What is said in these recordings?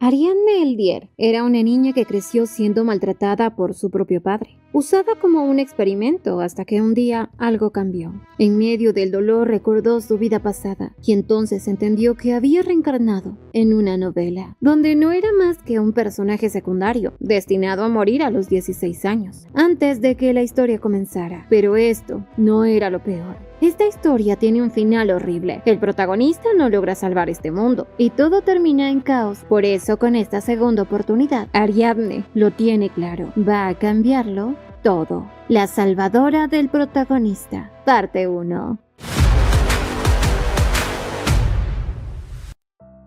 Ariadne Eldier era una niña que creció siendo maltratada por su propio padre, usada como un experimento hasta que un día algo cambió. En medio del dolor recordó su vida pasada y entonces entendió que había reencarnado en una novela, donde no era más que un personaje secundario, destinado a morir a los 16 años, antes de que la historia comenzara. Pero esto no era lo peor. Esta historia tiene un final horrible. El protagonista no logra salvar este mundo y todo termina en caos. Por eso, con esta segunda oportunidad, Ariadne lo tiene claro. Va a cambiarlo todo. La salvadora del protagonista. Parte 1.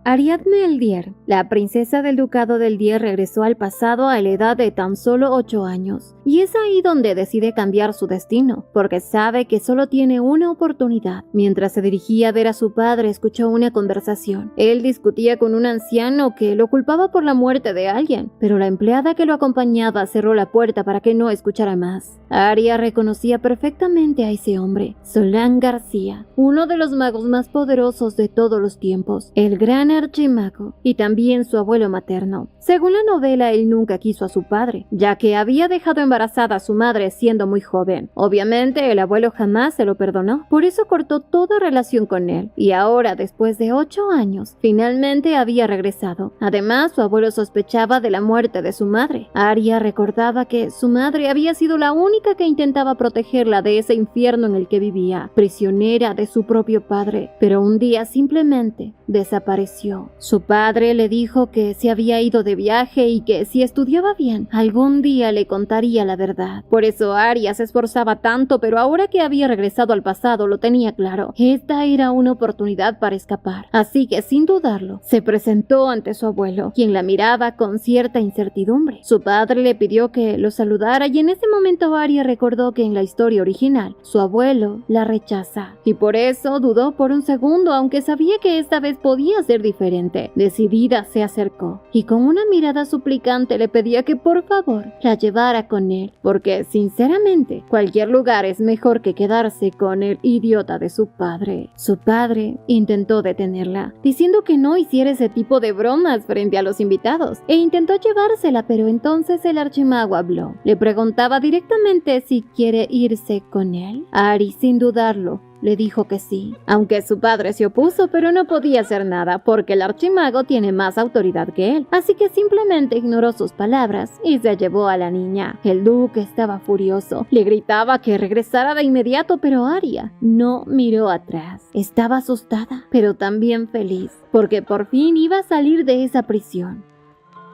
Ariadne Eldier, la princesa del ducado de Eldier, regresó al pasado a la edad de tan solo 8 años. Y es ahí donde decide cambiar su destino, porque sabe que solo tiene una oportunidad. Mientras se dirigía a ver a su padre, escuchó una conversación. Él discutía con un anciano que lo culpaba por la muerte de alguien, pero la empleada que lo acompañaba cerró la puerta para que no escuchara más. Aria reconocía perfectamente a ese hombre, Solán García, uno de los magos más poderosos de todos los tiempos, el gran archimago y también su abuelo materno. Según la novela, él nunca quiso a su padre, ya que había dejado embarazada a su madre siendo muy joven. Obviamente, el abuelo jamás se lo perdonó, por eso cortó toda relación con él, y ahora, después de 8 años, finalmente había regresado. Además, su abuelo sospechaba de la muerte de su madre. Aria recordaba que su madre había sido la única que intentaba protegerla de ese infierno en el que vivía, prisionera de su propio padre, pero un día simplemente desapareció. Su padre le dijo que se había ido de viaje y que si estudiaba bien, algún día le contaría la verdad. Por eso Aria se esforzaba tanto, pero ahora que había regresado al pasado lo tenía claro. Esta era una oportunidad para escapar. Así que sin dudarlo, se presentó ante su abuelo, quien la miraba con cierta incertidumbre. Su padre le pidió que lo saludara y en ese momento Aria recordó que en la historia original, su abuelo la rechaza. Y por eso dudó por un segundo, aunque sabía que esta vez podía ser diferente. Decidida se acercó y con una mirada suplicante le pedía que por favor la llevara con él, porque sinceramente cualquier lugar es mejor que quedarse con el idiota de su padre. Su padre intentó detenerla, diciendo que no hiciera ese tipo de bromas frente a los invitados, e intentó llevársela, pero entonces el archimago habló. Le preguntaba directamente si quiere irse con él. Ari, sin dudarlo, le dijo que sí, aunque su padre se opuso, pero no podía hacer nada porque el archimago tiene más autoridad que él, así que simplemente ignoró sus palabras y se llevó a la niña. El duque estaba furioso, le gritaba que regresara de inmediato, pero Aria no miró atrás. Estaba asustada, pero también feliz, porque por fin iba a salir de esa prisión.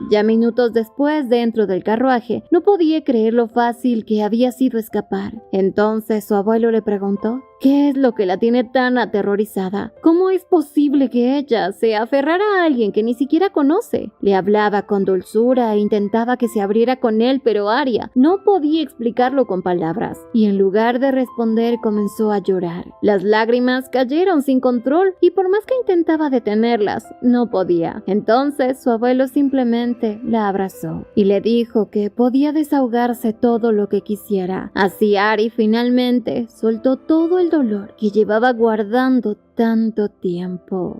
Ya minutos después, dentro del carruaje, no podía creer lo fácil que había sido escapar. Entonces su abuelo le preguntó ¿qué es lo que la tiene tan aterrorizada? ¿Cómo es posible que ella se aferrara a alguien que ni siquiera conoce? Le hablaba con dulzura e intentaba que se abriera con él, pero Aria no podía explicarlo con palabras, y en lugar de responder comenzó a llorar. Las lágrimas cayeron sin control y por más que intentaba detenerlas, no podía. Entonces su abuelo simplemente la abrazó y le dijo que podía desahogarse todo lo que quisiera. Así Ari finalmente soltó todo el dolor que llevaba guardando tanto tiempo.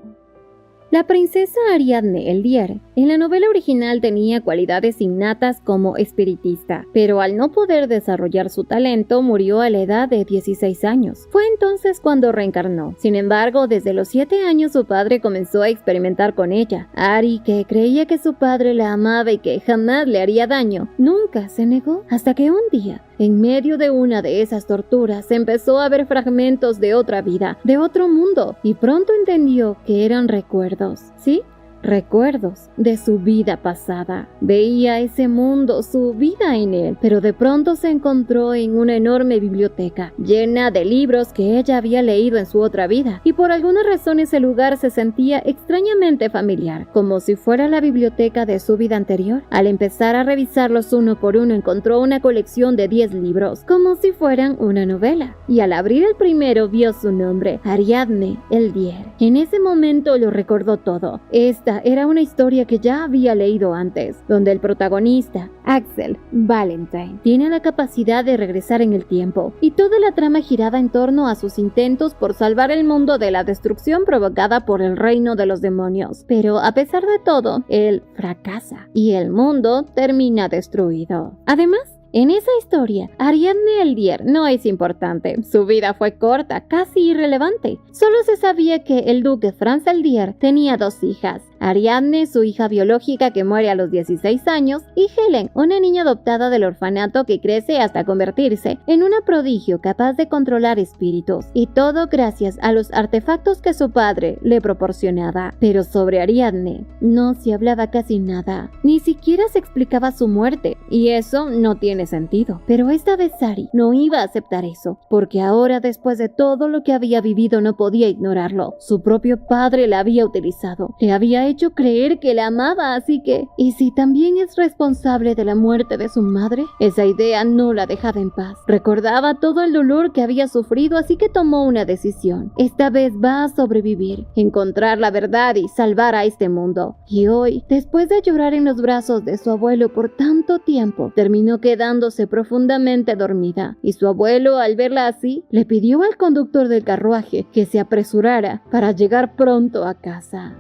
La princesa Ariadne Eldier en la novela original tenía cualidades innatas como espiritista, pero al no poder desarrollar su talento murió a la edad de 16 años. Fue entonces cuando reencarnó. Sin embargo, desde los 7 años su padre comenzó a experimentar con ella. Ari, que creía que su padre la amaba y que jamás le haría daño, nunca se negó, hasta que un día, en medio de una de esas torturas, empezó a ver fragmentos de otra vida, de otro mundo, y pronto entendió que eran recuerdos. ¿Sí? Recuerdos de su vida pasada. Veía ese mundo, su vida en él, pero de pronto se encontró en una enorme biblioteca, llena de libros que ella había leído en su otra vida, y por alguna razón ese lugar se sentía extrañamente familiar, como si fuera la biblioteca de su vida anterior. Al empezar a revisarlos uno por uno, encontró una colección de 10 libros, como si fueran una novela, y al abrir el primero vio su nombre, Ariadne Eldier. En ese momento lo recordó todo. Esta esta era una historia que ya había leído antes, donde el protagonista, Axel Valentine, tiene la capacidad de regresar en el tiempo, y toda la trama giraba en torno a sus intentos por salvar el mundo de la destrucción provocada por el reino de los demonios. Pero a pesar de todo, él fracasa, y el mundo termina destruido. Además, en esa historia, Ariadne Eldier no es importante. Su vida fue corta, casi irrelevante. Solo se sabía que el duque Franz Eldier tenía 2 hijas. Ariadne, su hija biológica que muere a los 16 años, y Helen, una niña adoptada del orfanato que crece hasta convertirse en una prodigio capaz de controlar espíritus. Y todo gracias a los artefactos que su padre le proporcionaba. Pero sobre Ariadne no se hablaba casi nada. Ni siquiera se explicaba su muerte, y eso no tiene sentido. Pero esta vez Ari no iba a aceptar eso, porque ahora, después de todo lo que había vivido, no podía ignorarlo. Su propio padre la había utilizado, le había hecho creer que la amaba, así que, ¿y si también es responsable de la muerte de su madre? Esa idea no la dejaba en paz. Recordaba todo el dolor que había sufrido, así que tomó una decisión. Esta vez va a sobrevivir, encontrar la verdad y salvar a este mundo. Y hoy, después de llorar en los brazos de su abuelo por tanto tiempo, terminó quedándose profundamente dormida, y su abuelo, al verla así, le pidió al conductor del carruaje que se apresurara para llegar pronto a casa.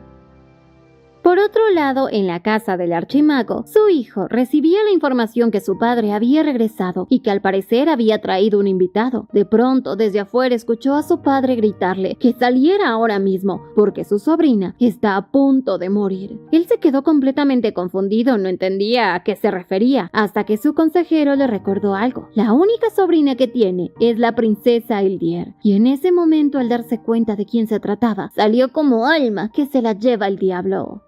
Por otro lado, en la casa del archimago, su hijo recibía la información que su padre había regresado y que al parecer había traído un invitado. De pronto, desde afuera escuchó a su padre gritarle que saliera ahora mismo, porque su sobrina está a punto de morir. Él se quedó completamente confundido, no entendía a qué se refería, hasta que su consejero le recordó algo. La única sobrina que tiene es la princesa Eldier, y en ese momento, al darse cuenta de quién se trataba, salió como alma que se la lleva el diablo.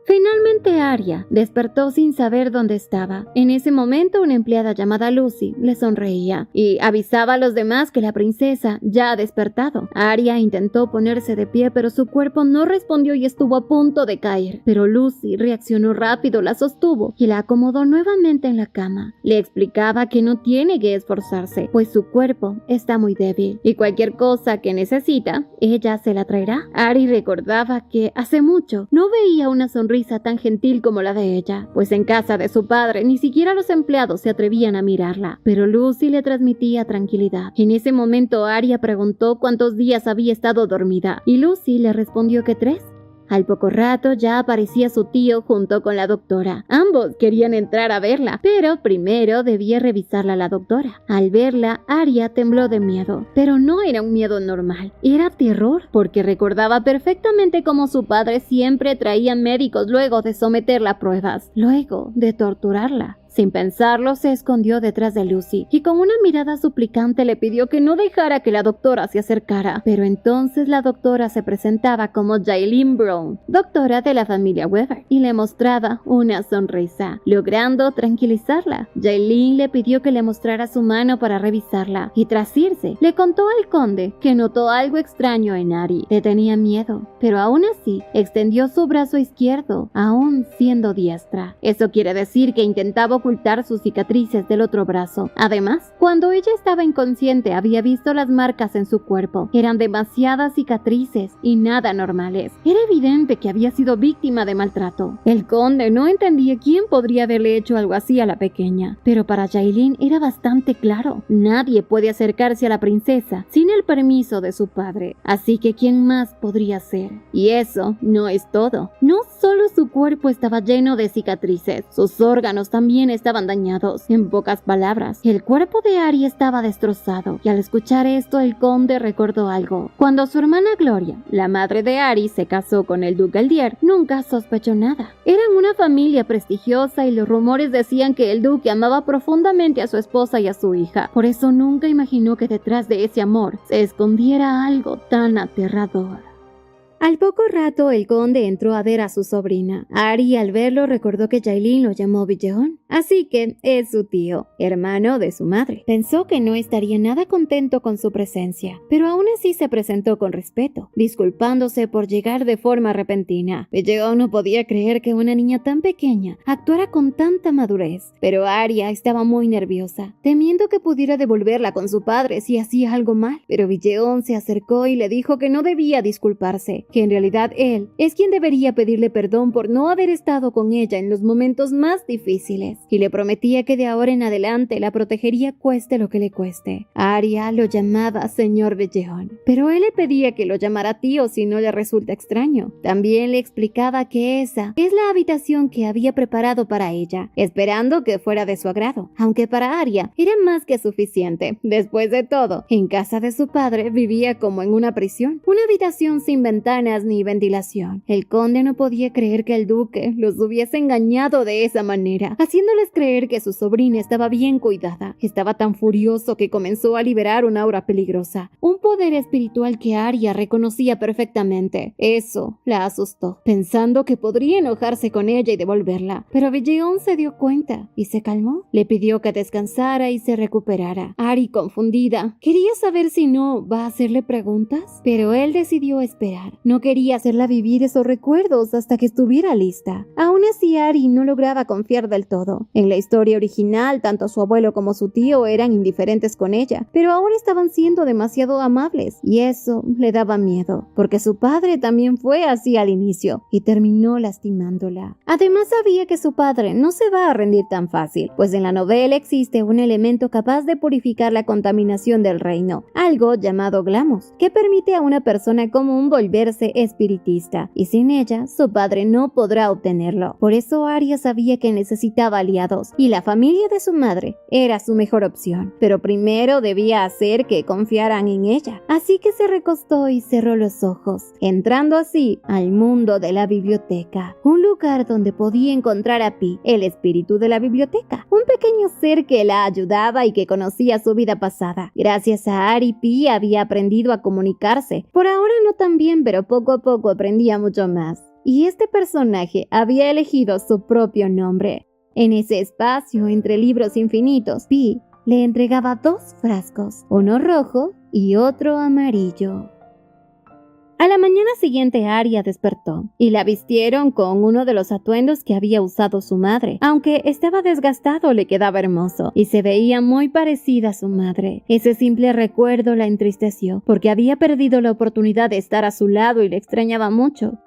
Finalmente Arya despertó sin saber dónde estaba. En ese momento una empleada llamada Lucy le sonreía y avisaba a los demás que la princesa ya ha despertado. Arya intentó ponerse de pie, pero su cuerpo no respondió y estuvo a punto de caer. Pero Lucy reaccionó rápido, la sostuvo y la acomodó nuevamente en la cama. Le explicaba que no tiene que esforzarse, pues su cuerpo está muy débil y cualquier cosa que necesita, ella se la traerá. Arya recordaba que hace mucho no veía una sonrisa tan gentil como la de ella, pues en casa de su padre ni siquiera los empleados se atrevían a mirarla, pero Lucy le transmitía tranquilidad. En ese momento Arya preguntó cuántos días había estado dormida, y Lucy le respondió que 3. Al poco rato ya aparecía su tío junto con la doctora. Ambos querían entrar a verla, pero primero debía revisarla la doctora. Al verla, Arya tembló de miedo, pero no era un miedo normal, era terror, porque recordaba perfectamente cómo su padre siempre traía médicos luego de someterla a pruebas, luego de torturarla. Sin pensarlo, se escondió detrás de Lucy y con una mirada suplicante le pidió que no dejara que la doctora se acercara. Pero entonces la doctora se presentaba como Jailene Brown, doctora de la familia Weber, y le mostraba una sonrisa, logrando tranquilizarla. Jailene le pidió que le mostrara su mano para revisarla y tras irse, le contó al conde que notó algo extraño en Ari. Le tenía miedo, pero aún así extendió su brazo izquierdo, aún siendo diestra. Eso quiere decir que intentaba ocultar sus cicatrices del otro brazo. Además, cuando ella estaba inconsciente había visto las marcas en su cuerpo. Eran demasiadas cicatrices y nada normales. Era evidente que había sido víctima de maltrato. El conde no entendía quién podría haberle hecho algo así a la pequeña, pero para Jailene era bastante claro. Nadie puede acercarse a la princesa sin el permiso de su padre, así que ¿quién más podría ser? Y eso no es todo. No solo su cuerpo estaba lleno de cicatrices, sus órganos también estaban dañados. En pocas palabras, el cuerpo de Ari estaba destrozado, y al escuchar esto el conde recordó algo. Cuando su hermana Gloria, la madre de Ari, se casó con el duque Eldier, nunca sospechó nada. Eran una familia prestigiosa y los rumores decían que el duque amaba profundamente a su esposa y a su hija. Por eso nunca imaginó que detrás de ese amor se escondiera algo tan aterrador. Al poco rato, el conde entró a ver a su sobrina. Ari, al verlo, recordó que Jailene lo llamó Villeón, así que es su tío, hermano de su madre. Pensó que no estaría nada contento con su presencia, pero aún así se presentó con respeto, disculpándose por llegar de forma repentina. Villeón no podía creer que una niña tan pequeña actuara con tanta madurez, pero Arya estaba muy nerviosa, temiendo que pudiera devolverla con su padre si hacía algo mal. Pero Villeón se acercó y le dijo que no debía disculparse, que en realidad él es quien debería pedirle perdón por no haber estado con ella en los momentos más difíciles, y le prometía que de ahora en adelante la protegería cueste lo que le cueste. Arya lo llamaba señor Vejeon, pero él le pedía que lo llamara tío si no le resulta extraño. También le explicaba que esa es la habitación que había preparado para ella, esperando que fuera de su agrado, aunque para Arya era más que suficiente. Después de todo, en casa de su padre vivía como en una prisión, una habitación sin ventanas ni ventilación. El conde no podía creer que el duque los hubiese engañado de esa manera, haciéndoles creer que su sobrina estaba bien cuidada. Estaba tan furioso que comenzó a liberar una aura peligrosa, un poder espiritual que Arya reconocía perfectamente. Eso la asustó, pensando que podría enojarse con ella y devolverla, pero Vejeon se dio cuenta y se calmó. Le pidió que descansara y se recuperara. Ari, confundida, quería saber si no va a hacerle preguntas, pero él decidió esperar. No quería hacerla vivir esos recuerdos hasta que estuviera lista. Aún así, Ari no lograba confiar del todo. En la historia original, tanto su abuelo como su tío eran indiferentes con ella, pero ahora estaban siendo demasiado amables, y eso le daba miedo, porque su padre también fue así al inicio, y terminó lastimándola. Además, sabía que su padre no se va a rendir tan fácil, pues en la novela existe un elemento capaz de purificar la contaminación del reino, algo llamado Glamos, que permite a una persona común volverse espiritista, y sin ella, su padre no podrá obtenerlo. Por eso Arya sabía que necesitaba aliados, y la familia de su madre era su mejor opción, pero primero debía hacer que confiaran en ella. Así que se recostó y cerró los ojos, entrando así al mundo de la biblioteca, un lugar donde podía encontrar a Pi, el espíritu de la biblioteca, un pequeño ser que la ayudaba y que conocía su vida pasada. Gracias a Ari, Pi había aprendido a comunicarse. Por ahora no tan bien, pero poco a poco aprendía mucho más. Y este personaje había elegido su propio nombre. En ese espacio entre libros infinitos, Pi le entregaba 2 frascos, uno rojo y otro amarillo. A la mañana siguiente Arya despertó y la vistieron con uno de los atuendos que había usado su madre. Aunque estaba desgastado, le quedaba hermoso y se veía muy parecida a su madre. Ese simple recuerdo la entristeció porque había perdido la oportunidad de estar a su lado y le extrañaba mucho.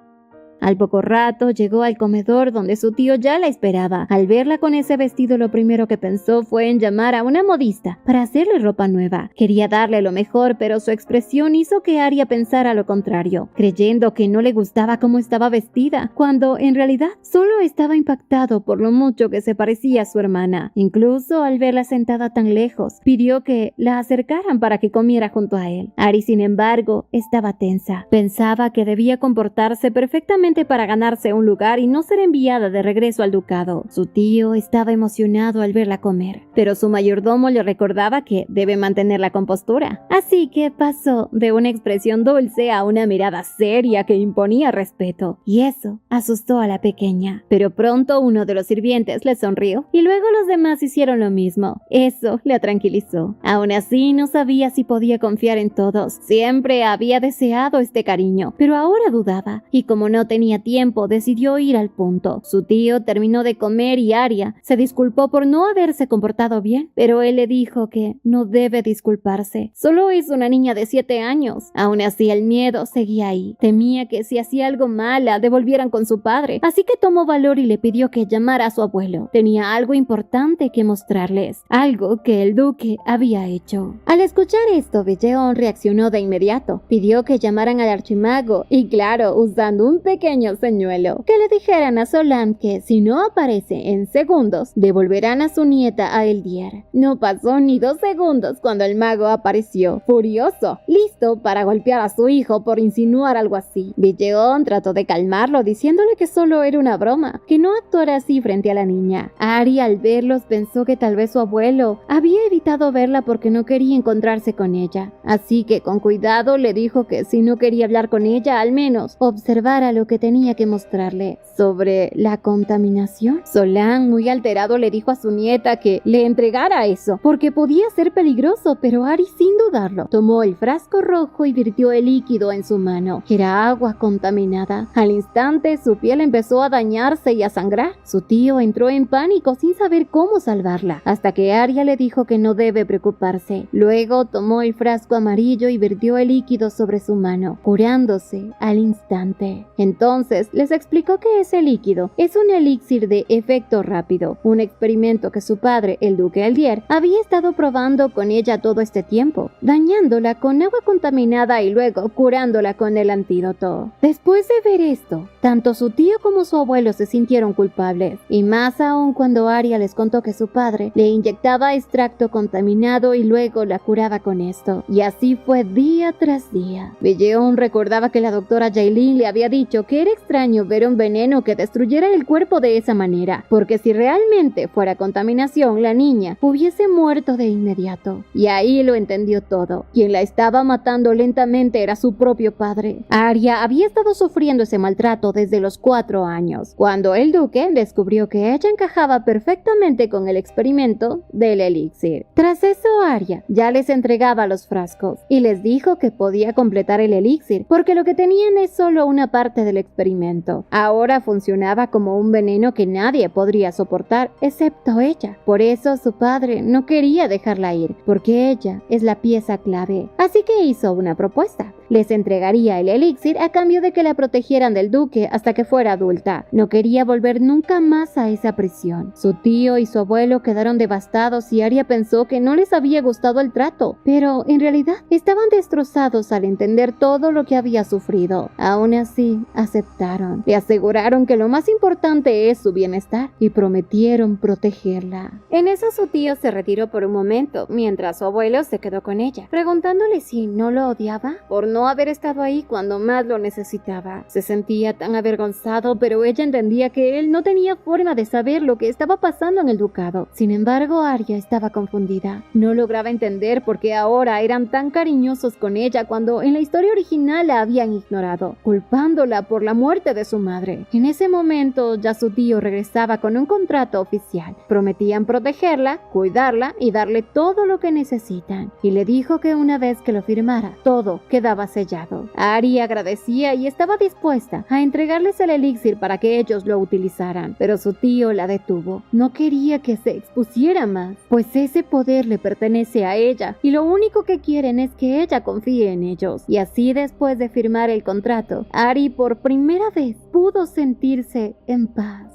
Al poco rato llegó al comedor donde su tío ya la esperaba. Al verla con ese vestido, lo primero que pensó fue en llamar a una modista para hacerle ropa nueva. Quería darle lo mejor, pero su expresión hizo que Arya pensara lo contrario, creyendo que no le gustaba cómo estaba vestida, cuando en realidad solo estaba impactado por lo mucho que se parecía a su hermana. Incluso al verla sentada tan lejos, pidió que la acercaran para que comiera junto a él. Ari, sin embargo, estaba tensa. Pensaba que debía comportarse perfectamente para ganarse un lugar y no ser enviada de regreso al ducado. Su tío estaba emocionado al verla comer, pero su mayordomo le recordaba que debe mantener la compostura. Así que pasó de una expresión dulce a una mirada seria que imponía respeto, y eso asustó a la pequeña. Pero pronto uno de los sirvientes le sonrió y luego los demás hicieron lo mismo. Eso la tranquilizó. Aún así, no sabía si podía confiar en todos. Siempre había deseado este cariño, pero ahora dudaba, y como no tenía tiempo, decidió ir al punto. Su tío terminó de comer y Arya se disculpó por no haberse comportado bien, pero él le dijo que no debe disculparse. Solo es una niña de 7 años. Aún así, el miedo seguía ahí. Temía que si hacía algo mal, la devolvieran con su padre. Así que tomó valor y le pidió que llamara a su abuelo. Tenía algo importante que mostrarles, algo que el duque había hecho. Al escuchar esto, Vejeon reaccionó de inmediato. Pidió que llamaran al archimago y, claro, usando un pequeño señuelo, que le dijeran a Solan que si no aparece en segundos, devolverán a su nieta a Eldier. No pasó ni 2 segundos cuando el mago apareció, furioso, listo para golpear a su hijo por insinuar algo así. Vejeon trató de calmarlo diciéndole que solo era una broma, que no actuara así frente a la niña. Ari, al verlos, pensó que tal vez su abuelo había evitado verla porque no quería encontrarse con ella. Así que con cuidado le dijo que si no quería hablar con ella, al menos observara lo que tenía que mostrarle sobre la contaminación. Solán, muy alterado, le dijo a su nieta que le entregara eso, porque podía ser peligroso, pero Ari, sin dudarlo, tomó el frasco rojo y virtió el líquido en su mano. Era agua contaminada. Al instante, su piel empezó a dañarse y a sangrar. Su tío entró en pánico sin saber cómo salvarla, hasta que Arya le dijo que no debe preocuparse. Luego tomó el frasco amarillo y vertió el líquido sobre su mano, curándose al instante. Entonces les explicó que ese líquido es un elixir de efecto rápido, un experimento que su padre, el duque Eldier, había estado probando con ella todo este tiempo, dañándola con agua contaminada y luego curándola con el antídoto. Después de ver esto, tanto su tío como su abuelo se sintieron culpables, y más aún cuando Arya les contó que su padre le inyectaba extracto contaminado y luego la curaba con esto. Y así fue día tras día. Belleón recordaba que la doctora Jaylin le había dicho que era extraño ver un veneno que destruyera el cuerpo de esa manera, porque si realmente fuera contaminación, la niña hubiese muerto de inmediato. Y ahí lo entendió todo. Quien la estaba matando lentamente era su propio padre. Arya había estado sufriendo ese maltrato desde los 4 años, cuando el duque descubrió que ella encajaba perfectamente con el experimento del elixir. Tras eso, Arya ya les entregaba los frascos y les dijo que podía completar el elixir, porque lo que tenían es solo una parte del experimento. Ahora funcionaba como un veneno que nadie podría soportar, excepto ella. Por eso su padre no quería dejarla ir, porque ella es la pieza clave. Así que hizo una propuesta. Les entregaría el elixir a cambio de que la protegieran del duque hasta que fuera adulta. No quería volver nunca más a esa prisión. Su tío y su abuelo quedaron devastados y Arya pensó que no les había gustado el trato, pero en realidad estaban destrozados al entender todo lo que había sufrido. Aún así, aceptaron. Le aseguraron que lo más importante es su bienestar y prometieron protegerla. En eso su tío se retiró por un momento, mientras su abuelo se quedó con ella, preguntándole si no lo odiaba por no haber estado ahí cuando más lo necesitaba. Se sentía tan avergonzado, pero ella entendía que él no tenía forma de saber lo que estaba pasando en el ducado. Sin embargo, Arya estaba confundida. No lograba entender por qué ahora eran tan cariñosos con ella cuando en la historia original la habían ignorado, culpándola por la muerte de su madre. En ese momento ya su tío regresaba con un contrato oficial. Prometían protegerla, cuidarla y darle todo lo que necesitan. Y le dijo que una vez que lo firmara, todo quedaba sellado. Arya agradecía y estaba dispuesta a entregarles el elixir para que ellos lo utilizaran, pero su tío la detuvo. No quería que se expusiera más, pues ese poder le pertenece a ella y lo único que quieren es que ella confíe en ellos. Y así, después de firmar el contrato, Ari por primera vez pudo sentirse en paz.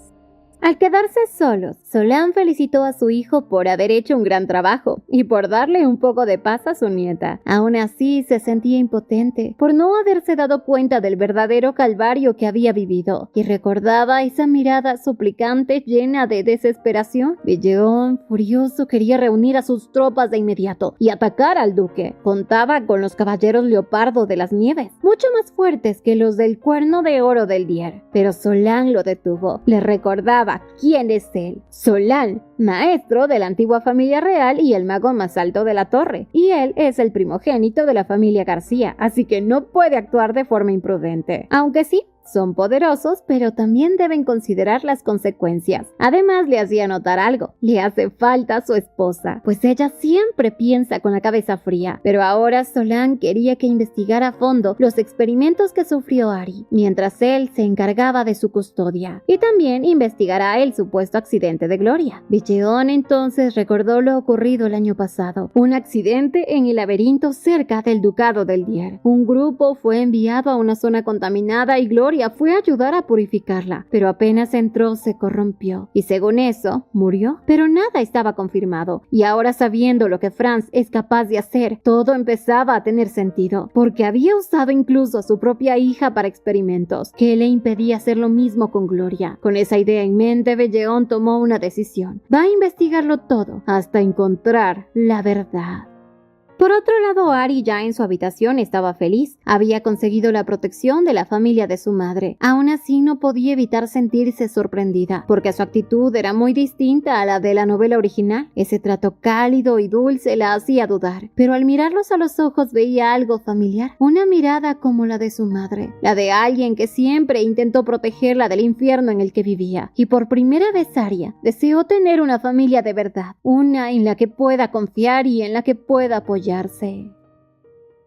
Al quedarse solos, Solán felicitó a su hijo por haber hecho un gran trabajo y por darle un poco de paz a su nieta. Aún así, se sentía impotente por no haberse dado cuenta del verdadero calvario que había vivido y recordaba esa mirada suplicante llena de desesperación. Belleón, furioso, quería reunir a sus tropas de inmediato y atacar al duque. Contaba con los caballeros leopardo de las nieves, mucho más fuertes que los del cuerno de oro del Dier, pero Solán lo detuvo. Le recordaba quién es él. Solán, maestro de la antigua familia real y el mago más alto de la torre, y él es el primogénito de la familia García, así que no puede actuar de forma imprudente. Aunque sí, son poderosos, pero también deben considerar las consecuencias. Además, le hacía notar algo. Le hace falta su esposa, pues ella siempre piensa con la cabeza fría. Pero ahora Solán quería que investigara a fondo los experimentos que sufrió Ari, mientras él se encargaba de su custodia. Y también investigará el supuesto accidente de Gloria. Belleón entonces recordó lo ocurrido el año pasado. Un accidente en el laberinto cerca del ducado del Dier. Un grupo fue enviado a una zona contaminada y Gloria fue a ayudar a purificarla, pero apenas entró se corrompió y según eso murió. Pero nada estaba confirmado y ahora, sabiendo lo que Franz es capaz de hacer, todo empezaba a tener sentido, porque había usado incluso a su propia hija para experimentos, que le impedía hacer lo mismo con Gloria. Con esa idea en mente, Belleón tomó una decisión. Va a investigarlo todo hasta encontrar la verdad. Por otro lado, Ari ya en su habitación estaba feliz. Había conseguido la protección de la familia de su madre. Aún así no podía evitar sentirse sorprendida, porque su actitud era muy distinta a la de la novela original. Ese trato cálido y dulce la hacía dudar, pero al mirarlos a los ojos veía algo familiar, una mirada como la de su madre, la de alguien que siempre intentó protegerla del infierno en el que vivía. Y por primera vez Arya deseó tener una familia de verdad, una en la que pueda confiar y en la que pueda apoyarse.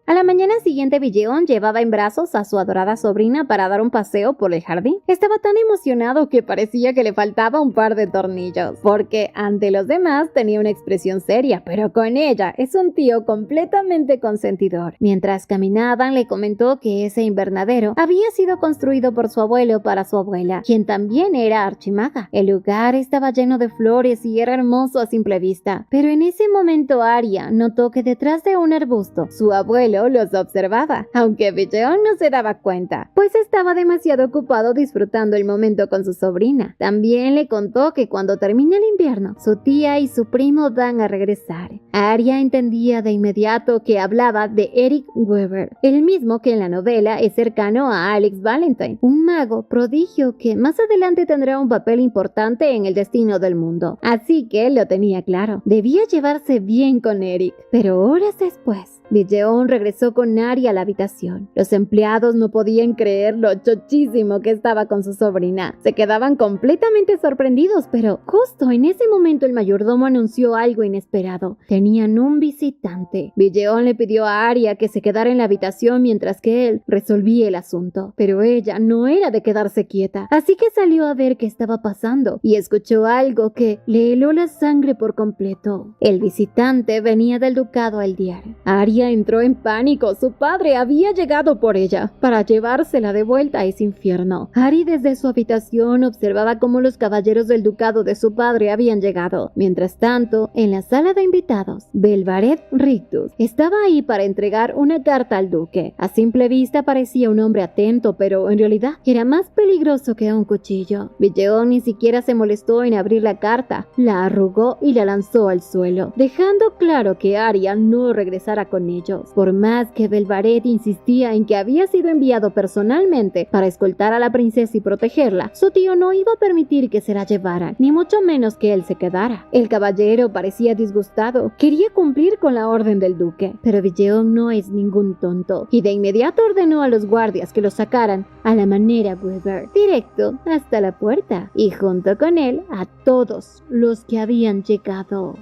A la mañana siguiente, Villeon llevaba en brazos a su adorada sobrina para dar un paseo por el jardín. Estaba tan emocionado que parecía que le faltaba un par de tornillos, porque ante los demás tenía una expresión seria, pero con ella es un tío completamente consentidor. Mientras caminaban, le comentó que ese invernadero había sido construido por su abuelo para su abuela, quien también era archimaga. El lugar estaba lleno de flores y era hermoso a simple vista, pero en ese momento Arya notó que detrás de un arbusto, su abuelo los observaba, aunque Villeon no se daba cuenta, pues estaba demasiado ocupado disfrutando el momento con su sobrina. También le contó que cuando termine el invierno, su tía y su primo van a regresar. Arya entendía de inmediato que hablaba de Eric Weaver, el mismo que en la novela es cercano a Alex Valentine, un mago prodigio que más adelante tendrá un papel importante en el destino del mundo. Así que lo tenía claro, debía llevarse bien con Eric. Pero horas después, Villeon regresó con Arya a la habitación. Los empleados no podían creer lo chochísimo que estaba con su sobrina. Se quedaban completamente sorprendidos, pero justo en ese momento el mayordomo anunció algo inesperado. Tenían un visitante. Villeon le pidió a Arya que se quedara en la habitación mientras que él resolvía el asunto. Pero ella no era de quedarse quieta, así que salió a ver qué estaba pasando y escuchó algo que le heló la sangre por completo. El visitante venía del ducado Eldiar. Arya entró en pánico. Su padre había llegado por ella para llevársela de vuelta a ese infierno. Ari desde su habitación observaba cómo los caballeros del ducado de su padre habían llegado. Mientras tanto, en la sala de invitados, Belvaret Rictus estaba ahí para entregar una carta al duque. A simple vista parecía un hombre atento, pero en realidad era más peligroso que un cuchillo. Villeon ni siquiera se molestó en abrir la carta, la arrugó y la lanzó al suelo, dejando claro que Arya no regresara con ellos. Por más que Belvaret insistía en que había sido enviado personalmente para escoltar a la princesa y protegerla, su tío no iba a permitir que se la llevaran, ni mucho menos que él se quedara. El caballero parecía disgustado, quería cumplir con la orden del duque, pero Villeon no es ningún tonto, y de inmediato ordenó a los guardias que lo sacaran a la manera Weaver, directo hasta la puerta, y junto con él a todos los que habían llegado.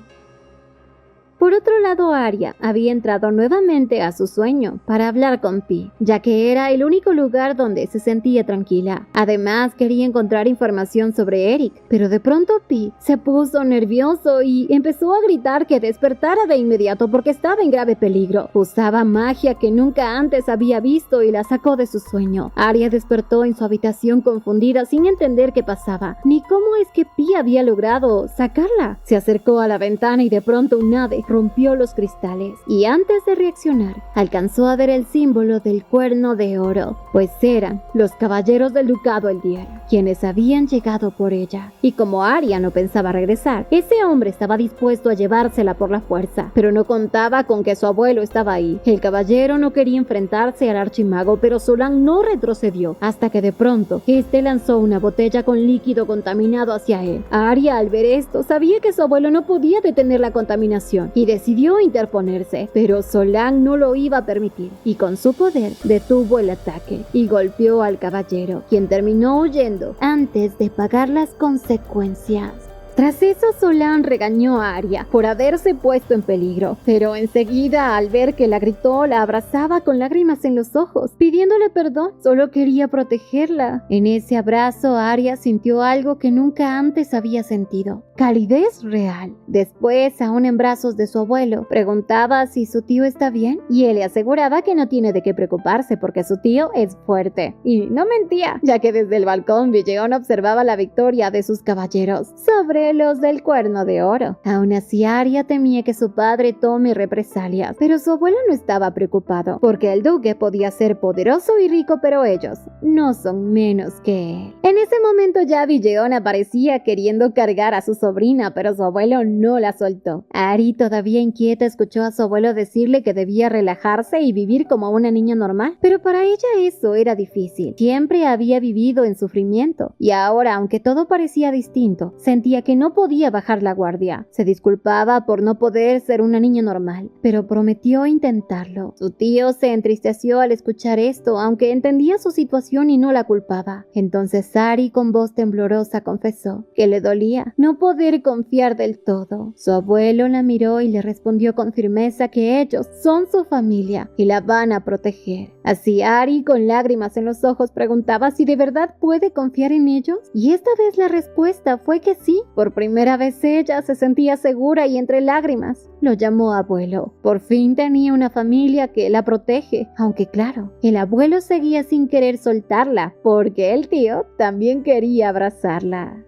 Por otro lado, Arya había entrado nuevamente a su sueño para hablar con Pi, ya que era el único lugar donde se sentía tranquila. Además, quería encontrar información sobre Eric, pero de pronto Pi se puso nervioso y empezó a gritar que despertara de inmediato porque estaba en grave peligro. Usaba magia que nunca antes había visto y la sacó de su sueño. Arya despertó en su habitación confundida sin entender qué pasaba, ni cómo es que Pi había logrado sacarla. Se acercó a la ventana y de pronto un ave rompió los cristales y antes de reaccionar alcanzó a ver el símbolo del cuerno de oro, pues eran los caballeros del ducado Eldiar quienes habían llegado por ella. Y como Arya no pensaba regresar, ese hombre estaba dispuesto a llevársela por la fuerza, pero no contaba con que su abuelo estaba ahí. El caballero no quería enfrentarse al archimago, pero Solan no retrocedió hasta que de pronto este lanzó una botella con líquido contaminado hacia él. Arya, al ver esto, sabía que su abuelo no podía detener la contaminación y decidió interponerse, pero Solan no lo iba a permitir y con su poder detuvo el ataque y golpeó al caballero, quien terminó huyendo antes de pagar las consecuencias. Tras eso, Solan regañó a Arya por haberse puesto en peligro, pero enseguida, al ver que la gritó, la abrazaba con lágrimas en los ojos, pidiéndole perdón. Solo quería protegerla. En ese abrazo, Arya sintió algo que nunca antes había sentido: calidez real. Después, aún en brazos de su abuelo, preguntaba si su tío está bien, y él le aseguraba que no tiene de qué preocuparse porque su tío es fuerte. Y no mentía, ya que desde el balcón Villeon observaba la victoria de sus caballeros sobre los del Cuerno de Oro. Aún así, Arya temía que su padre tome represalias, pero su abuelo no estaba preocupado, porque el duque podía ser poderoso y rico, pero ellos no son menos que él. En ese momento ya Villeon aparecía queriendo cargar a su sobrina, pero su abuelo no la soltó. Ari, todavía inquieta, escuchó a su abuelo decirle que debía relajarse y vivir como una niña normal, pero para ella eso era difícil. Siempre había vivido en sufrimiento, y ahora, aunque todo parecía distinto, sentía que no podía bajar la guardia. Se disculpaba por no poder ser una niña normal, pero prometió intentarlo. Su tío se entristeció al escuchar esto, aunque entendía su situación y no la culpaba. Entonces Ari, con voz temblorosa, confesó que le dolía no poder confiar del todo. Su abuelo la miró y le respondió con firmeza que ellos son su familia y la van a proteger. Así Ari, con lágrimas en los ojos, preguntaba si de verdad puede confiar en ellos, y esta vez la respuesta fue que sí. Por primera vez ella se sentía segura y entre lágrimas lo llamó abuelo. Por fin tenía una familia que la protege, aunque claro, el abuelo seguía sin querer soltarla, porque el tío también quería abrazarla.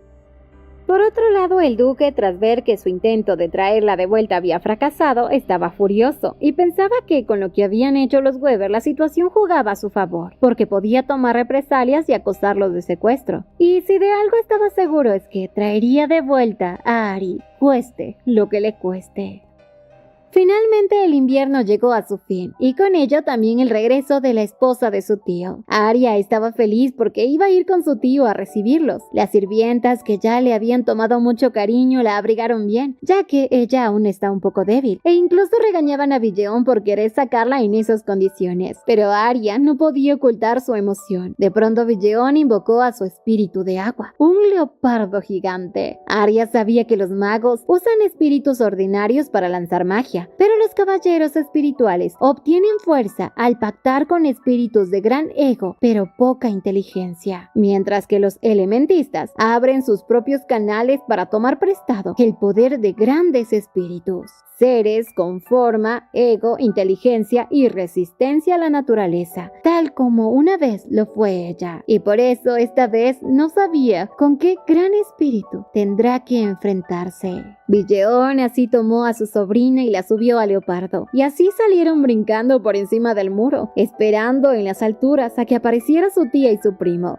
Por otro lado, el duque, tras ver que su intento de traerla de vuelta había fracasado, estaba furioso y pensaba que con lo que habían hecho los Weber la situación jugaba a su favor, porque podía tomar represalias y acusarlos de secuestro. Y si de algo estaba seguro es que traería de vuelta a Ari, cueste lo que le cueste. Finalmente el invierno llegó a su fin, y con ello también el regreso de la esposa de su tío. Arya estaba feliz porque iba a ir con su tío a recibirlos. Las sirvientas, que ya le habían tomado mucho cariño, la abrigaron bien, ya que ella aún está un poco débil, e incluso regañaban a Villeon por querer sacarla en esas condiciones. Pero Arya no podía ocultar su emoción. De pronto Villeon invocó a su espíritu de agua, un leopardo gigante. Arya sabía que los magos usan espíritus ordinarios para lanzar magia, pero los caballeros espirituales obtienen fuerza al pactar con espíritus de gran ego, pero poca inteligencia, mientras que los elementistas abren sus propios canales para tomar prestado el poder de grandes espíritus, seres con forma, ego, inteligencia y resistencia a la naturaleza, tal como una vez lo fue ella. Y por eso esta vez no sabía con qué gran espíritu tendrá que enfrentarse. Villeon así tomó a su sobrina y la subió a Leopardo, y así salieron brincando por encima del muro, esperando en las alturas a que apareciera su tía y su primo.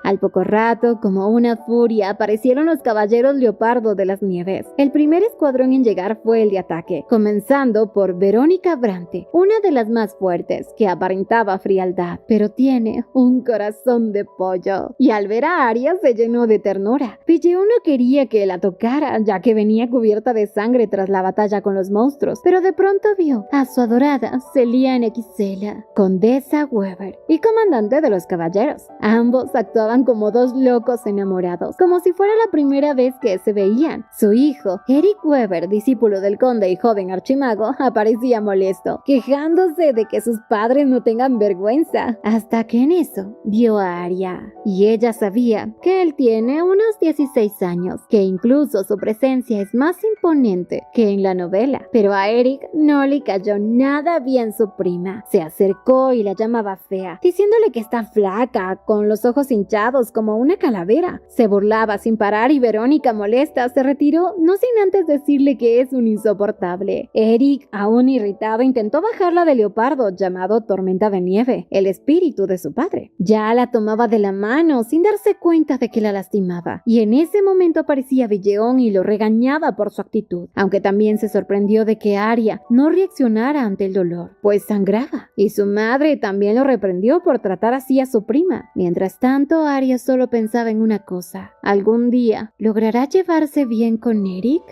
Al poco rato, como una furia, aparecieron los caballeros Leopardo de las Nieves. El primer escuadrón en llegar fue el de ataque, comenzando por Verónica Brante, una de las más fuertes, que aparentaba frialdad, pero tiene un corazón de pollo. Y al ver a Arya se llenó de ternura. Villeon no quería que la tocara, ya que venía cubierta de sangre tras la batalla con los monstruos, pero de pronto vio a su adorada Celiane Gisela, condesa Weber y comandante de los caballeros. Ambos actuaban como dos locos enamorados, como si fuera la primera vez que se veían. Su hijo, Eric Weber, discípulo del conde y joven archimago, aparecía molesto, quejándose de que sus padres no tengan vergüenza, hasta que en eso vio a Arya, y ella sabía que él tiene unos 16 años, que incluso su presencia es más imponente que en la novela. Pero a Eric no le cayó nada bien su prima. Se acercó y la llamaba fea, diciéndole que está flaca, con los ojos hinchados como una calavera. Se burlaba sin parar y Verónica, molesta, se retiró, no sin antes decirle que es un insoportable. Eric, aún irritado, intentó bajarla de Leopardo, llamado Tormenta de Nieve, el espíritu de su padre. Ya la tomaba de la mano sin darse cuenta de que la lastimaba, y en ese momento aparecía Villeon y lo regañaba por su actitud, aunque también se sorprendió de que Arya no reaccionara ante el dolor, pues sangraba, y su madre también lo reprendió por tratar así a su prima. Mientras tanto, Arya solo pensaba en una cosa: ¿algún día logrará llevarse bien con Eric?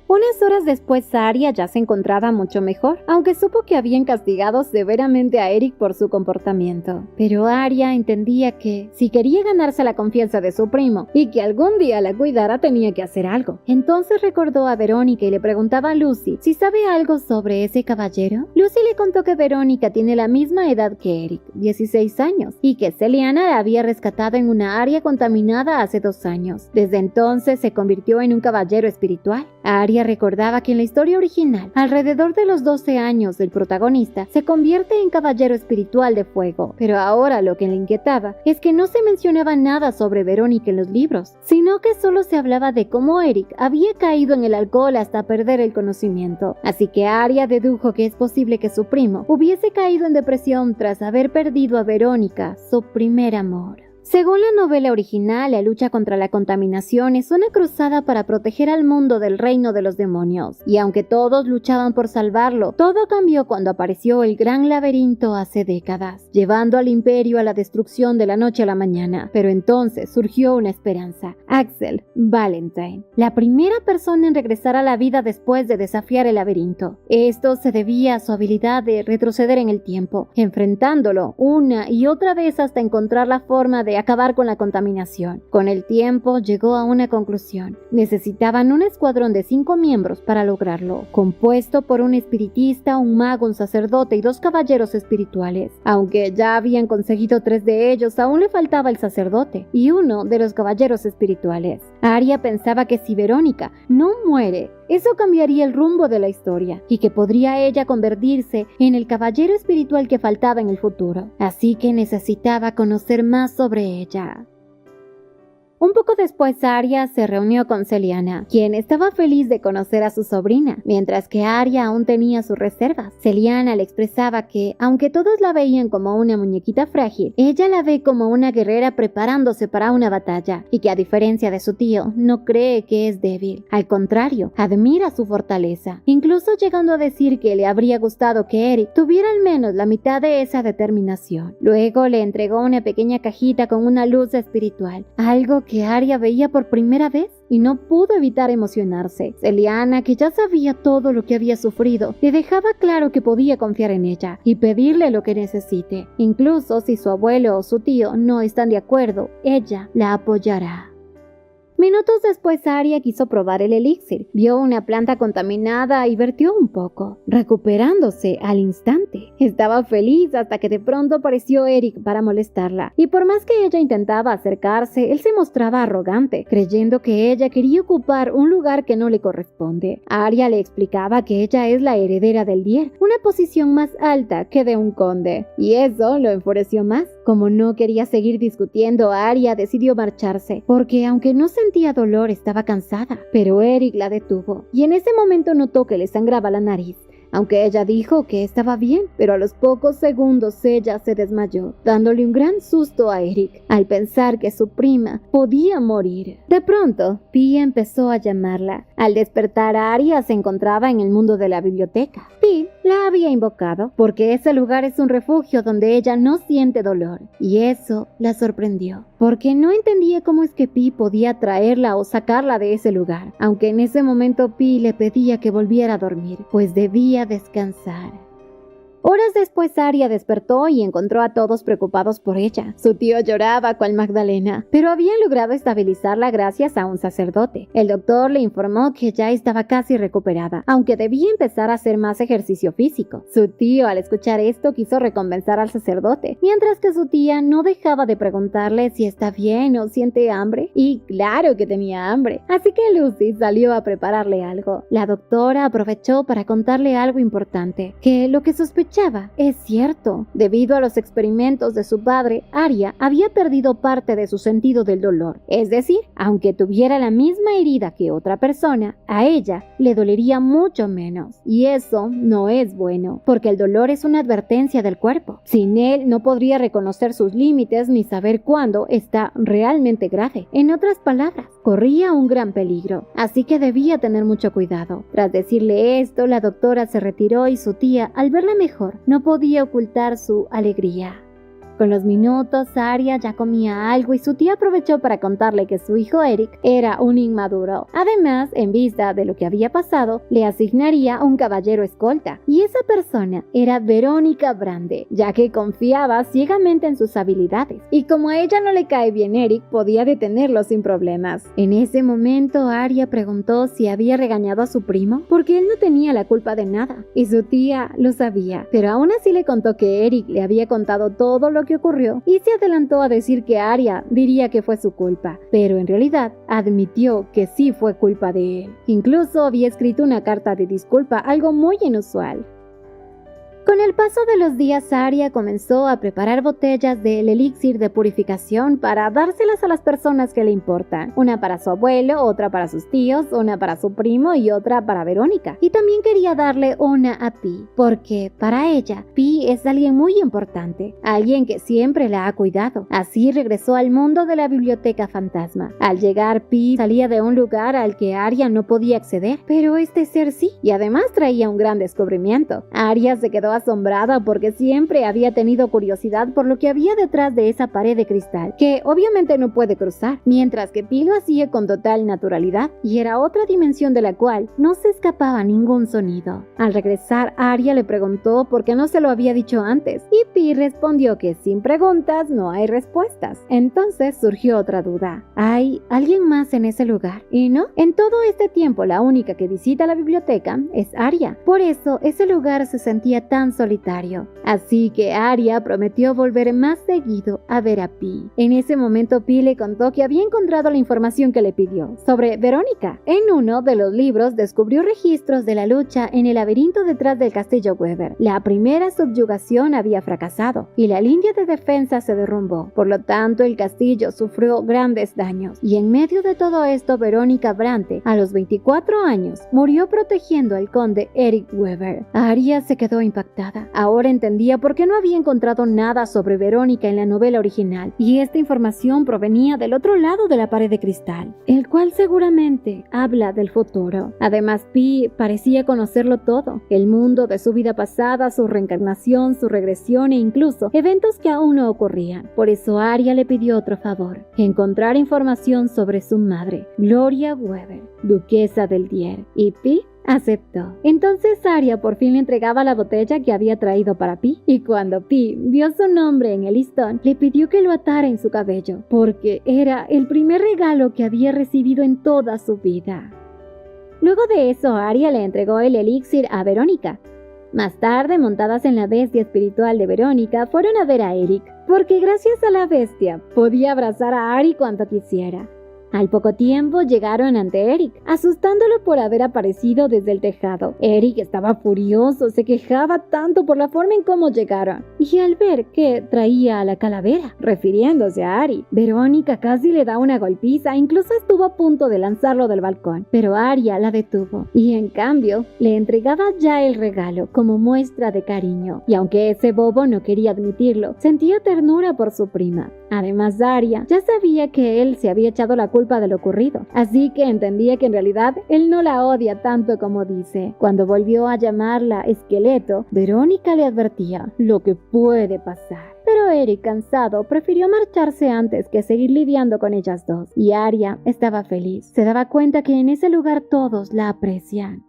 Unas horas después, Arya ya se encontraba mucho mejor, aunque supo que habían castigado severamente a Eric por su comportamiento. Pero Arya entendía que, si quería ganarse la confianza de su primo y que algún día la cuidara, tenía que hacer algo. Entonces recordó a Verónica y le preguntaba a Lucy si sabe algo sobre ese caballero. Lucy le contó que Verónica tiene la misma edad que Eric, 16 años, y que Celiane la había rescatado en una área contaminada hace 2 años. Desde entonces se convirtió en un caballero espiritual. Aria recordaba que en la historia original, alrededor de los 12 años del protagonista, se convierte en caballero espiritual de fuego, pero ahora lo que le inquietaba es que no se mencionaba nada sobre Verónica en los libros, sino que solo se hablaba de cómo Eric había caído en el alcohol hasta perder el conocimiento. Así que Aria dedujo que es posible que su primo hubiese caído en depresión tras haber perdido a Verónica, su primer amor. Según la novela original, la lucha contra la contaminación es una cruzada para proteger al mundo del reino de los demonios, y aunque todos luchaban por salvarlo, todo cambió cuando apareció el Gran Laberinto hace décadas, llevando al imperio a la destrucción de la noche a la mañana. Pero entonces surgió una esperanza: Axel Valentine, la primera persona en regresar a la vida después de desafiar el laberinto. Esto se debía a su habilidad de retroceder en el tiempo, enfrentándolo una y otra vez hasta encontrar la forma de acabar con la contaminación. Con el tiempo llegó a una conclusión: necesitaban un escuadrón de 5 miembros para lograrlo, compuesto por un espiritista, un mago, un sacerdote y 2 caballeros espirituales. Aunque ya habían conseguido 3 de ellos, aún le faltaba el sacerdote y uno de los caballeros espirituales. Aria pensaba que si Verónica no muere, eso cambiaría el rumbo de la historia y que podría ella convertirse en el caballero espiritual que faltaba en el futuro. Así que necesitaba conocer más sobre ella. Un poco después, Aria se reunió con Celiana, quien estaba feliz de conocer a su sobrina, mientras que Aria aún tenía sus reservas. Celiana le expresaba que, aunque todos la veían como una muñequita frágil, ella la ve como una guerrera preparándose para una batalla, y que a diferencia de su tío, no cree que es débil. Al contrario, admira su fortaleza, incluso llegando a decir que le habría gustado que Eric tuviera al menos la mitad de esa determinación. Luego le entregó una pequeña cajita con una luz espiritual, algo que Aria veía por primera vez y no pudo evitar emocionarse. Celiana, que ya sabía todo lo que había sufrido, le dejaba claro que podía confiar en ella y pedirle lo que necesite. Incluso si su abuelo o su tío no están de acuerdo, ella la apoyará. Minutos después, Aria quiso probar el elixir. Vio una planta contaminada y vertió un poco, recuperándose al instante. Estaba feliz hasta que de pronto apareció Eric para molestarla. Y por más que ella intentaba acercarse, él se mostraba arrogante, creyendo que ella quería ocupar un lugar que no le corresponde. Aria le explicaba que ella es la heredera del Dier, una posición más alta que de un conde. Y eso lo enfureció más. Como no quería seguir discutiendo, Aria decidió marcharse, porque aunque no sentía dolor, estaba cansada. Pero Eric la detuvo, y en ese momento notó que le sangraba la nariz. Aunque ella dijo que estaba bien, pero a los pocos segundos ella se desmayó, dándole un gran susto a Eric, al pensar que su prima podía morir. De pronto, Pi empezó a llamarla. Al despertar, Aria se encontraba en el mundo de la biblioteca. Pi la había invocado, porque ese lugar es un refugio donde ella no siente dolor, y eso la sorprendió, porque no entendía cómo es que Pi podía traerla o sacarla de ese lugar, aunque en ese momento Pi le pedía que volviera a dormir, pues debía descansar. Horas después, Aria despertó y encontró a todos preocupados por ella. Su tío lloraba cual Magdalena, pero habían logrado estabilizarla gracias a un sacerdote. El doctor le informó que ya estaba casi recuperada, aunque debía empezar a hacer más ejercicio físico. Su tío, al escuchar esto, quiso recompensar al sacerdote, mientras que su tía no dejaba de preguntarle si está bien o siente hambre. Y claro que tenía hambre, así que Lucy salió a prepararle algo. La doctora aprovechó para contarle algo importante, que lo que sospechaba es cierto. Debido a los experimentos de su padre, Aria había perdido parte de su sentido del dolor. Es decir, aunque tuviera la misma herida que otra persona, a ella le dolería mucho menos. Y eso no es bueno, porque el dolor es una advertencia del cuerpo. Sin él no podría reconocer sus límites ni saber cuándo está realmente grave. En otras palabras, corría un gran peligro, así que debía tener mucho cuidado. Tras decirle esto, la doctora se retiró y su tía, al verla mejor, no podía ocultar su alegría. Con los minutos, Aria ya comía algo y su tía aprovechó para contarle que su hijo Eric era un inmaduro. Además, en vista de lo que había pasado, le asignaría un caballero escolta, y esa persona era Verónica Brande, ya que confiaba ciegamente en sus habilidades, y como a ella no le cae bien Eric, podía detenerlo sin problemas. En ese momento, Aria preguntó si había regañado a su primo, porque él no tenía la culpa de nada, y su tía lo sabía, pero aún así le contó que Eric le había contado todo lo lo que ocurrió y se adelantó a decir que Arya diría que fue su culpa, pero en realidad admitió que sí fue culpa de él. Incluso había escrito una carta de disculpa, algo muy inusual. Con el paso de los días, Arya comenzó a preparar botellas del elixir de purificación para dárselas a las personas que le importan. Una para su abuelo, otra para sus tíos, una para su primo y otra para Verónica. Y también quería darle una a Pi, porque para ella, Pi es alguien muy importante, alguien que siempre la ha cuidado. Así regresó al mundo de la biblioteca fantasma. Al llegar, Pi salía de un lugar al que Arya no podía acceder, pero este ser sí, y además traía un gran descubrimiento. Arya se quedó asombrada porque siempre había tenido curiosidad por lo que había detrás de esa pared de cristal, que obviamente no puede cruzar, mientras que Pi lo hacía con total naturalidad, y era otra dimensión de la cual no se escapaba ningún sonido. Al regresar, Arya le preguntó por qué no se lo había dicho antes, y Pi respondió que sin preguntas no hay respuestas. Entonces surgió otra duda: ¿hay alguien más en ese lugar? Y no, en todo este tiempo la única que visita la biblioteca es Arya, por eso ese lugar se sentía tan solitario. Así que Arya prometió volver más seguido a ver a Pi. En ese momento Pi le contó que había encontrado la información que le pidió sobre Verónica. En uno de los libros descubrió registros de la lucha en el laberinto detrás del castillo Weber. La primera subyugación había fracasado y la línea de defensa se derrumbó. Por lo tanto, el castillo sufrió grandes daños. Y en medio de todo esto, Verónica Bronte, a los 24 años, murió protegiendo al conde Eric Weber. Arya se quedó impactada. Ahora entendía por qué no había encontrado nada sobre Verónica en la novela original, y esta información provenía del otro lado de la pared de cristal, el cual seguramente habla del futuro. Además, Pi parecía conocerlo todo: el mundo de su vida pasada, su reencarnación, su regresión e incluso eventos que aún no ocurrían. Por eso Arya le pidió otro favor: encontrar información sobre su madre, Gloria Weber, duquesa del Dier, y Pi aceptó. Entonces Arya por fin le entregaba la botella que había traído para Pi, y cuando Pi vio su nombre en el listón, le pidió que lo atara en su cabello, porque era el primer regalo que había recibido en toda su vida. Luego de eso, Arya le entregó el elixir a Verónica. Más tarde, montadas en la bestia espiritual de Verónica, fueron a ver a Eric, porque gracias a la bestia podía abrazar a Ari cuanto quisiera. Al poco tiempo llegaron ante Eric, asustándolo por haber aparecido desde el tejado. Eric estaba furioso, se quejaba tanto por la forma en cómo llegaron, y al ver que traía a la calavera, refiriéndose a Ari, Verónica casi le da una golpiza, incluso estuvo a punto de lanzarlo del balcón, pero Arya la detuvo, y en cambio le entregaba ya el regalo como muestra de cariño, y aunque ese bobo no quería admitirlo, sentía ternura por su prima. Además, Arya ya sabía que él se había echado la culpa de lo ocurrido, así que entendía que en realidad él no la odia tanto como dice. Cuando volvió a llamarla esqueleto, Verónica le advertía lo que puede pasar. Pero Eric, cansado, prefirió marcharse antes que seguir lidiando con ellas dos, y Arya estaba feliz. Se daba cuenta que en ese lugar todos la aprecian.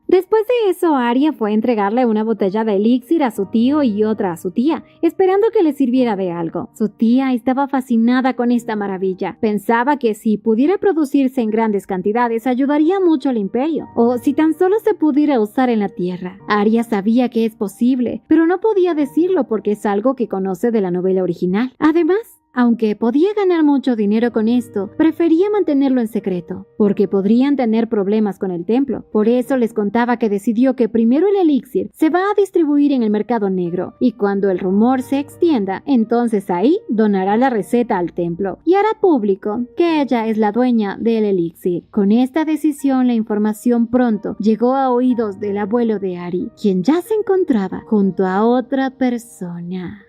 Después de eso, Arya fue a entregarle una botella de elixir a su tío y otra a su tía, esperando que le sirviera de algo. Su tía estaba fascinada con esta maravilla. Pensaba que si pudiera producirse en grandes cantidades, ayudaría mucho al imperio, o si tan solo se pudiera usar en la tierra. Arya sabía que es posible, pero no podía decirlo porque es algo que conoce de la novela original. Además, aunque podía ganar mucho dinero con esto, prefería mantenerlo en secreto, porque podrían tener problemas con el templo. Por eso les contaba que decidió que primero el elixir se va a distribuir en el mercado negro, y cuando el rumor se extienda, entonces ahí donará la receta al templo, y hará público que ella es la dueña del elixir. Con esta decisión, la información pronto llegó a oídos del abuelo de Ari, quien ya se encontraba junto a otra persona.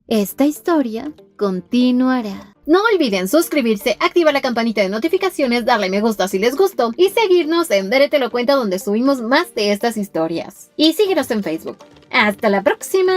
Esta historia continuará. No olviden suscribirse, activar la campanita de notificaciones, darle me gusta si les gustó y seguirnos en Dere Te Lo Cuenta, donde subimos más de estas historias. Y síguenos en Facebook. ¡Hasta la próxima!